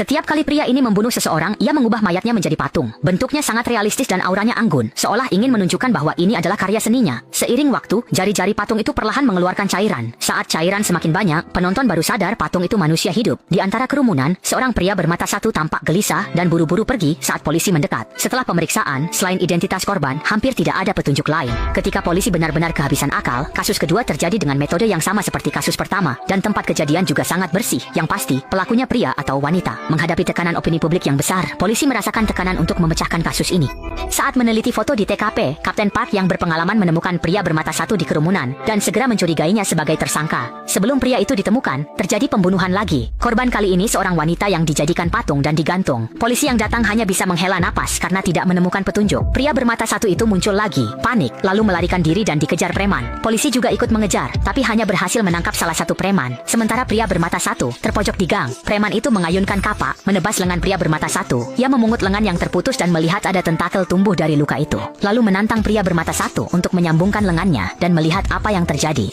Setiap kali pria ini membunuh seseorang, ia mengubah mayatnya menjadi patung. Bentuknya sangat realistis dan auranya anggun, seolah ingin menunjukkan bahwa ini adalah karya seninya. Seiring waktu, jari-jari patung itu perlahan mengeluarkan cairan. Saat cairan semakin banyak, penonton baru sadar patung itu manusia hidup. Di antara kerumunan, seorang pria bermata satu tampak gelisah dan buru-buru pergi saat polisi mendekat. Setelah pemeriksaan, selain identitas korban, hampir tidak ada petunjuk lain. Ketika polisi benar-benar kehabisan akal, kasus kedua terjadi dengan metode yang sama seperti kasus pertama, dan tempat kejadian juga sangat bersih. Yang pasti, pelakunya pria atau wanita. Menghadapi tekanan opini publik yang besar, polisi merasakan tekanan untuk memecahkan kasus ini. Saat meneliti foto di TKP, Kapten Park yang berpengalaman menemukan pria bermata satu di kerumunan dan segera mencurigainya sebagai tersangka. Sebelum pria itu ditemukan, terjadi pembunuhan lagi. Korban kali ini seorang wanita yang dijadikan patung dan digantung. Polisi yang datang hanya bisa menghela napas karena tidak menemukan petunjuk. Pria bermata satu itu muncul lagi, panik, lalu melarikan diri dan dikejar preman. Polisi juga ikut mengejar, tapi hanya berhasil menangkap salah satu preman. Sementara pria bermata satu terpojok di gang. Preman itu mengayunkan kapak, menebas lengan pria bermata satu. Ia memungut lengan yang terputus dan melihat ada tentakel tumbuh dari luka itu. Lalu menantang pria bermata satu untuk menyambungkan lengannya dan melihat apa yang terjadi.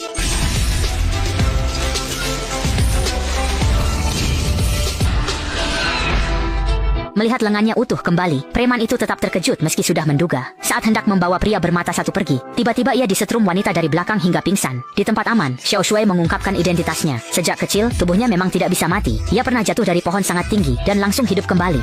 Melihat lengannya utuh kembali, preman itu tetap terkejut meski sudah menduga. Saat hendak membawa pria bermata satu pergi, tiba-tiba ia disetrum wanita dari belakang hingga pingsan. Di tempat aman, Xiao Shui mengungkapkan identitasnya. Sejak kecil, tubuhnya memang tidak bisa mati. Ia pernah jatuh dari pohon sangat tinggi dan langsung hidup kembali.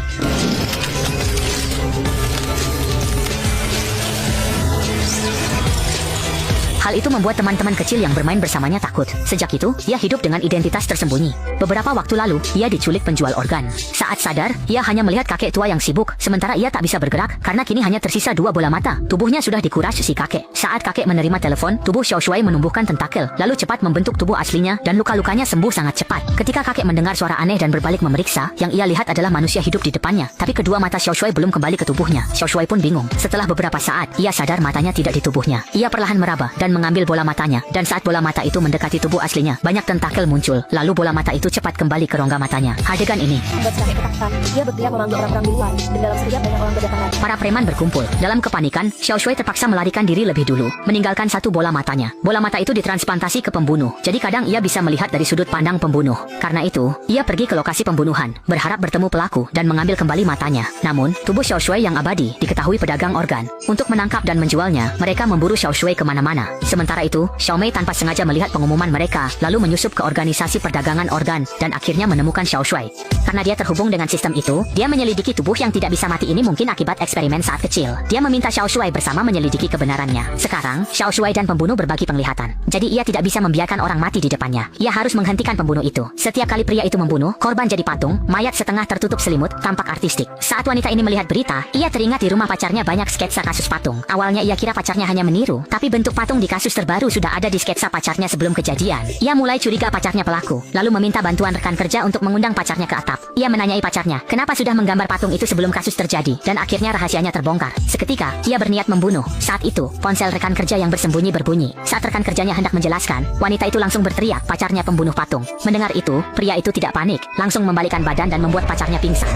Hal itu membuat teman-teman kecil yang bermain bersamanya takut. Sejak itu, ia hidup dengan identitas tersembunyi. Beberapa waktu lalu, ia diculik penjual organ. Saat sadar, ia hanya melihat kakek tua yang sibuk, sementara ia tak bisa bergerak karena kini hanya tersisa dua bola mata. Tubuhnya sudah dikuras si kakek. Saat kakek menerima telepon, tubuh Xiao Shui menumbuhkan tentakel, lalu cepat membentuk tubuh aslinya dan luka-lukanya sembuh sangat cepat. Ketika kakek mendengar suara aneh dan berbalik memeriksa, yang ia lihat adalah manusia hidup di depannya, tapi kedua mata Xiao Shui belum kembali ke tubuhnya. Xiao Shui pun bingung. Setelah beberapa saat, ia sadar matanya tidak di tubuhnya. Ia perlahan meraba dan mengambil bola matanya, dan saat bola mata itu mendekati tubuh aslinya, banyak tentakel muncul, lalu bola mata itu cepat kembali ke rongga matanya. Adegan ini membuat kakek ketakutan. Dia berteriak memanggil orang-orang di luar, dan dalam sekejap banyak orang berdatangan. para preman berkumpul. Dalam kepanikan, Xiao Shui terpaksa melarikan diri lebih dulu, meninggalkan satu bola matanya. Bola mata itu ditransplantasi ke pembunuh, jadi kadang ia bisa melihat dari sudut pandang pembunuh. Karena itu, ia pergi ke lokasi pembunuhan, berharap bertemu pelaku dan mengambil kembali matanya. Namun, tubuh Xiao Shui yang abadi diketahui pedagang organ. Untuk menangkap dan menjualnya, mereka memburu Xiao Shui kemana-mana. Sementara itu, Xiao Mei tanpa sengaja melihat pengumuman mereka, lalu menyusup ke organisasi perdagangan organ, dan akhirnya menemukan Xiao Shui. Karena dia terhubung dengan sistem itu, dia menyelidiki tubuh yang tidak bisa mati ini mungkin akibat eksperimen saat kecil. Dia meminta Xiao Shui bersama menyelidiki kebenarannya. Sekarang, Xiao Shui dan pembunuh berbagi penglihatan. Jadi ia tidak bisa membiarkan orang mati di depannya. Ia harus menghentikan pembunuh itu. Setiap kali pria itu membunuh, korban jadi patung, mayat setengah tertutup selimut, tampak artistik. Saat wanita ini melihat berita, ia teringat di rumah pacarnya banyak sketsa kasus patung. Awalnya ia kira pacarnya hanya meniru, tapi bentuk patung di kasus terbaru sudah ada di sketsa pacarnya sebelum kejadian. Ia mulai curiga pacarnya pelaku, lalu meminta bantuan rekan kerja untuk mengundang pacarnya ke atap. Ia menanyai pacarnya, kenapa sudah menggambar patung itu sebelum kasus terjadi, dan akhirnya rahasianya terbongkar. Seketika, ia berniat membunuh. Saat itu, ponsel rekan kerja yang bersembunyi berbunyi. Saat rekan kerjanya hendak menjelaskan, wanita itu langsung berteriak, pacarnya pembunuh patung. Mendengar itu, pria itu tidak panik, langsung membalikkan badan dan membuat pacarnya pingsan.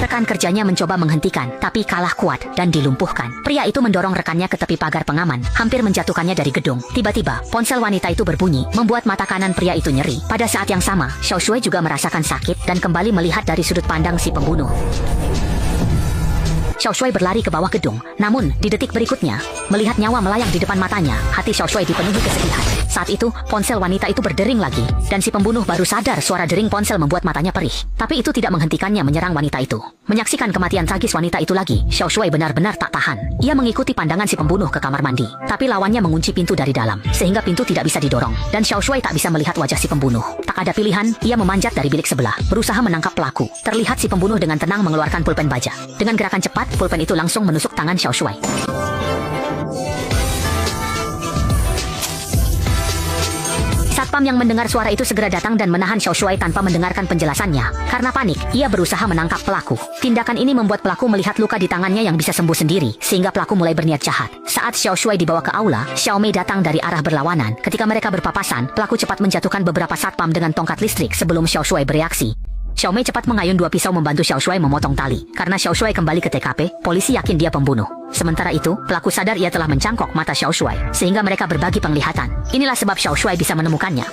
Rekan kerjanya mencoba menghentikan, tapi kalah kuat dan dilumpuhkan. Pria itu mendorong rekannya ke tepi pagar pengaman, hampir menjatuhkannya dari gedung. Tiba-tiba, ponsel wanita itu berbunyi, membuat mata kanan pria itu nyeri. Pada saat yang sama, Xiao Shui juga merasakan sakit dan kembali melihat dari sudut pandang si pembunuh. Xiao Shui berlari ke bawah gedung, namun di detik berikutnya, melihat nyawa melayang di depan matanya, hati Xiao Shui dipenuhi kesedihan. Saat itu, ponsel wanita itu berdering lagi, dan si pembunuh baru sadar suara dering ponsel membuat matanya perih. Tapi itu tidak menghentikannya menyerang wanita itu. Menyaksikan kematian tragis wanita itu lagi, Xiao Shui benar-benar tak tahan. Ia mengikuti pandangan si pembunuh ke kamar mandi, tapi lawannya mengunci pintu dari dalam, sehingga pintu tidak bisa didorong, dan Xiao Shui tak bisa melihat wajah si pembunuh. Tak ada pilihan, ia memanjat dari bilik sebelah, berusaha menangkap pelaku. Terlihat si pembunuh dengan tenang mengeluarkan pulpen baja. Dengan gerakan cepat, pulpen itu langsung menusuk tangan Xiao Shui. Satpam yang mendengar suara itu segera datang dan menahan Xiao Shui tanpa mendengarkan penjelasannya. Karena panik, ia berusaha menangkap pelaku. Tindakan ini membuat pelaku melihat luka di tangannya yang bisa sembuh sendiri, sehingga pelaku mulai berniat jahat. Saat Xiao Shui dibawa ke aula, Xiao Mei datang dari arah berlawanan. Ketika mereka berpapasan, pelaku cepat menjatuhkan beberapa satpam dengan tongkat listrik sebelum Xiao Shui bereaksi. Xiao Mei cepat mengayun dua pisau membantu Xiao Shui memotong tali. Karena Xiao Shui kembali ke TKP, polisi yakin dia pembunuh. Sementara itu, pelaku sadar ia telah mencangkok mata Xiao Shui, sehingga mereka berbagi penglihatan. Inilah sebab Xiao Shui bisa menemukannya.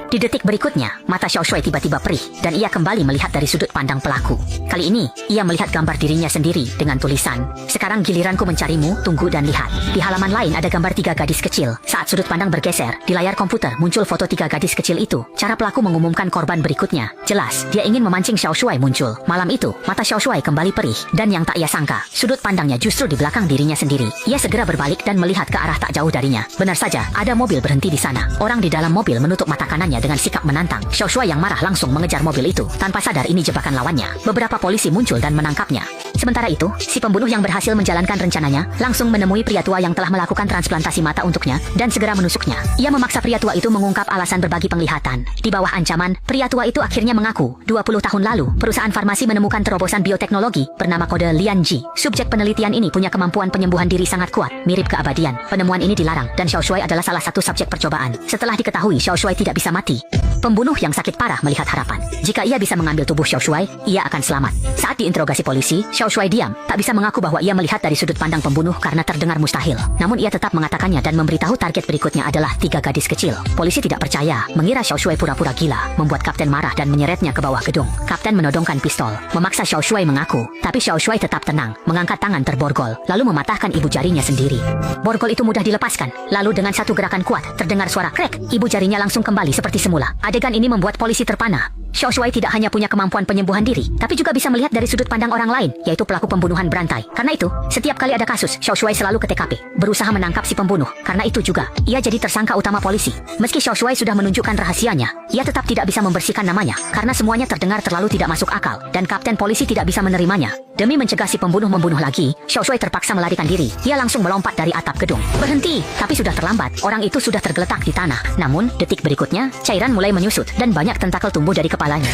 Di detik berikutnya, mata Xiao Shui tiba-tiba perih dan ia kembali melihat dari sudut pandang pelaku. Kali ini, ia melihat gambar dirinya sendiri dengan tulisan, "Sekarang giliranku mencarimu, tunggu dan lihat." Di halaman lain ada gambar 3 gadis kecil. Saat sudut pandang bergeser, di layar komputer muncul foto 3 gadis kecil itu. Cara pelaku mengumumkan korban berikutnya. Jelas, dia ingin memancing Xiao Shui muncul. Malam itu, mata Xiao Shui kembali perih dan yang tak ia sangka, sudut pandangnya justru di belakang dirinya sendiri. Ia segera berbalik dan melihat ke arah tak jauh darinya. Benar saja, ada mobil berhenti di sana. Orang di dalam mobil menutup mata kanannya dengan sikap menantang. Xiao Shui yang marah langsung mengejar mobil itu. Tanpa sadar ini jebakan lawannya. Beberapa polisi muncul dan menangkapnya. Sementara itu, si pembunuh yang berhasil menjalankan rencananya langsung menemui pria tua yang telah melakukan transplantasi mata untuknya dan segera menusuknya. Ia memaksa pria tua itu mengungkap alasan berbagi penglihatan. Di bawah ancaman, pria tua itu akhirnya mengaku 20 tahun lalu perusahaan farmasi menemukan terobosan bioteknologi bernama kode Lianji. Subjek penelitian ini punya kemampuan penyembuhan diri sangat kuat, mirip keabadian. Penemuan ini dilarang dan Xiao Shui adalah salah satu subjek percobaan. Setelah diketahui Xiao Shui tidak bisa mati, pembunuh yang sakit parah melihat harapan. Jika ia bisa mengambil tubuh Xiao Shui, ia akan selamat. Saat diinterogasi polisi, Xiao Shui diam, tak bisa mengaku bahwa ia melihat dari sudut pandang pembunuh karena terdengar mustahil. Namun ia tetap mengatakannya dan memberitahu target berikutnya adalah 3 gadis kecil. Polisi tidak percaya, mengira Xiao Shui pura-pura gila, membuat kapten marah dan menyeretnya ke bawah gedung. Kapten menodongkan pistol, memaksa Xiao Shui mengaku, tapi Xiao Shui tetap tenang, mengangkat tangan terborgol, lalu mematahkan ibu jarinya sendiri. Borgol itu mudah dilepaskan, lalu dengan satu gerakan kuat, terdengar suara krek, ibu jarinya langsung kembali seperti semula. Adegan ini membuat polisi terpana. Xiao Shui tidak hanya punya kemampuan penyembuhan diri, tapi juga bisa melihat dari sudut pandang orang lain, yaitu pelaku pembunuhan berantai. Karena itu, setiap kali ada kasus, Xiao Shui selalu ke TKP, berusaha menangkap si pembunuh. Karena itu juga, ia jadi tersangka utama polisi. Meski Xiao Shui sudah menunjukkan rahasianya, ia tetap tidak bisa membersihkan namanya, karena semuanya terdengar terlalu tidak masuk akal, dan kapten polisi tidak bisa menerimanya. Demi mencegah si pembunuh membunuh lagi, Xiao Shui terpaksa melarikan diri. Ia langsung melompat dari atap gedung. Berhenti, tapi sudah terlambat. Orang itu sudah tergeletak di tanah. Namun, detik berikutnya, cairan mulai menyusut dan banyak tentakel tumbuh dari kepalanya.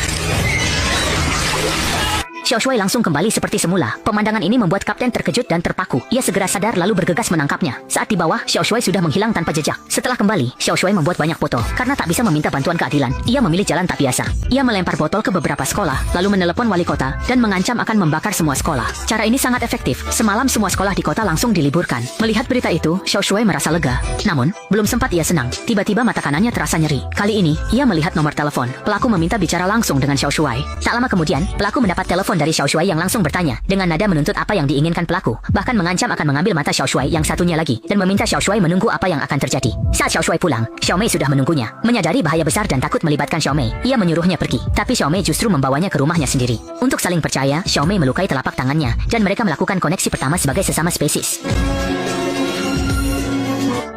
Xiao Shui langsung kembali seperti semula. Pemandangan ini membuat kapten terkejut dan terpaku. Ia segera sadar lalu bergegas menangkapnya. Saat di bawah, Xiao Shui sudah menghilang tanpa jejak. Setelah kembali, Xiao Shui membuat banyak foto. Karena tak bisa meminta bantuan keadilan, ia memilih jalan tak biasa. Ia melempar botol ke beberapa sekolah, lalu menelepon wali kota, dan mengancam akan membakar semua sekolah. Cara ini sangat efektif. Semalam semua sekolah di kota langsung diliburkan. Melihat berita itu, Xiao Shui merasa lega. Namun, belum sempat ia senang. Tiba-tiba mata kanannya terasa nyeri. Kali ini, ia melihat nomor telepon. Pelaku meminta bicara langsung dengan Xiao Shui. Tak lama kemudian, pelaku mendapat telepon dari Xiao Shui yang langsung bertanya, dengan nada menuntut apa yang diinginkan pelaku, bahkan mengancam akan mengambil mata Xiao Shui yang satunya lagi, dan meminta Xiao Shui menunggu apa yang akan terjadi. Saat Xiao Shui pulang, Xiao Mei sudah menunggunya. Menyadari bahaya besar dan takut melibatkan Xiao Mei, ia menyuruhnya pergi, tapi Xiao Mei justru membawanya ke rumahnya sendiri. Untuk saling percaya, Xiao Mei melukai telapak tangannya, dan mereka melakukan koneksi pertama sebagai sesama spesies.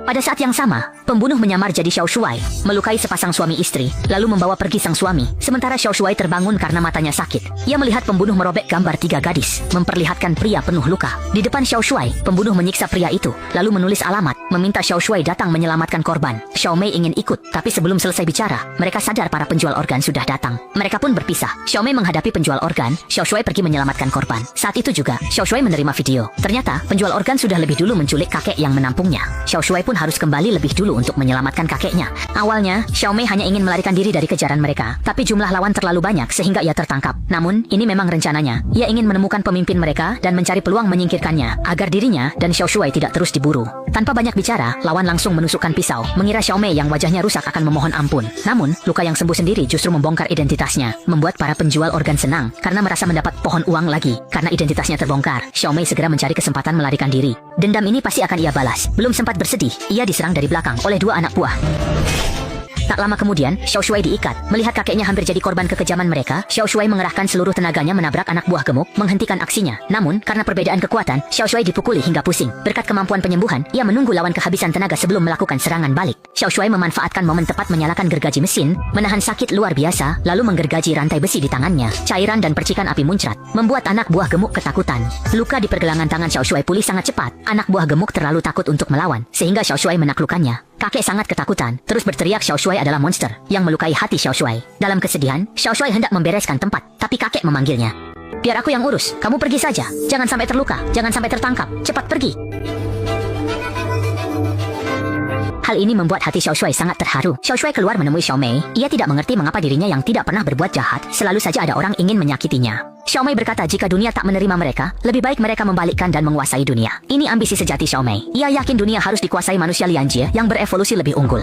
Pada saat yang sama, pembunuh menyamar jadi Xiao Shui, melukai sepasang suami istri, lalu membawa pergi sang suami. Sementara Xiao Shui terbangun karena matanya sakit. Ia melihat pembunuh merobek gambar 3 gadis, memperlihatkan pria penuh luka. Di depan Xiao Shui, pembunuh menyiksa pria itu, lalu menulis alamat, meminta Xiao Shui datang menyelamatkan korban. Xiao Mei ingin ikut, tapi sebelum selesai bicara, mereka sadar para penjual organ sudah datang. Mereka pun berpisah. Xiao Mei menghadapi penjual organ, Xiao Shui pergi menyelamatkan korban. Saat itu juga, Xiao Shui menerima video. Ternyata, penjual organ sudah lebih dulu menculik kakek yang menampungnya. Xiao Shui pun harus kembali lebih dulu untuk menyelamatkan kakeknya. Awalnya, Xiao Mei hanya ingin melarikan diri dari kejaran mereka, tapi jumlah lawan terlalu banyak sehingga ia tertangkap. Namun, ini memang rencananya. Ia ingin menemukan pemimpin mereka dan mencari peluang menyingkirkannya, agar dirinya dan Xiao Shui tidak terus diburu. Tanpa banyak bicara, lawan langsung menusukkan pisau, mengira Xiao Mei yang wajahnya rusak akan memohon ampun. Namun, luka yang sembuh sendiri justru membongkar identitasnya, membuat para penjual organ senang, karena merasa mendapat pohon uang lagi. Karena identitasnya terbongkar, Xiao Mei segera mencari kesempatan melarikan diri. Dendam ini pasti akan ia balas. Belum sempat bersedih, ia diserang dari belakang oleh 2 anak buah. Tak lama kemudian, Xiao Shui diikat. Melihat kakeknya hampir jadi korban kekejaman mereka, Xiao Shui mengerahkan seluruh tenaganya menabrak anak buah gemuk, menghentikan aksinya. Namun, karena perbedaan kekuatan, Xiao Shui dipukuli hingga pusing. Berkat kemampuan penyembuhan, ia menunggu lawan kehabisan tenaga sebelum melakukan serangan balik. Xiao Shui memanfaatkan momen tepat menyalakan gergaji mesin, menahan sakit luar biasa, lalu menggergaji rantai besi di tangannya. Cairan dan percikan api muncrat, membuat anak buah gemuk ketakutan. Luka di pergelangan tangan Xiao Shui pulih sangat cepat. Anak buah gemuk terlalu takut untuk melawan, sehingga Xiao Shui menaklukkannya. Kakek sangat ketakutan, terus berteriak Xiao Shui adalah monster yang melukai hati Xiao Shui. Dalam kesedihan, Xiao Shui hendak membereskan tempat, tapi kakek memanggilnya. Biar aku yang urus, kamu pergi saja. Jangan sampai terluka, jangan sampai tertangkap, cepat pergi. Hal ini membuat hati Xiao Shui sangat terharu. Xiao Shui keluar menemui Xiao Mei. Ia tidak mengerti mengapa dirinya yang tidak pernah berbuat jahat, selalu saja ada orang ingin menyakitinya. Xiao Mei berkata jika dunia tak menerima mereka, lebih baik mereka membalikkan dan menguasai dunia. Ini ambisi sejati Xiao Mei. Ia yakin dunia harus dikuasai manusia Lianjie yang berevolusi lebih unggul.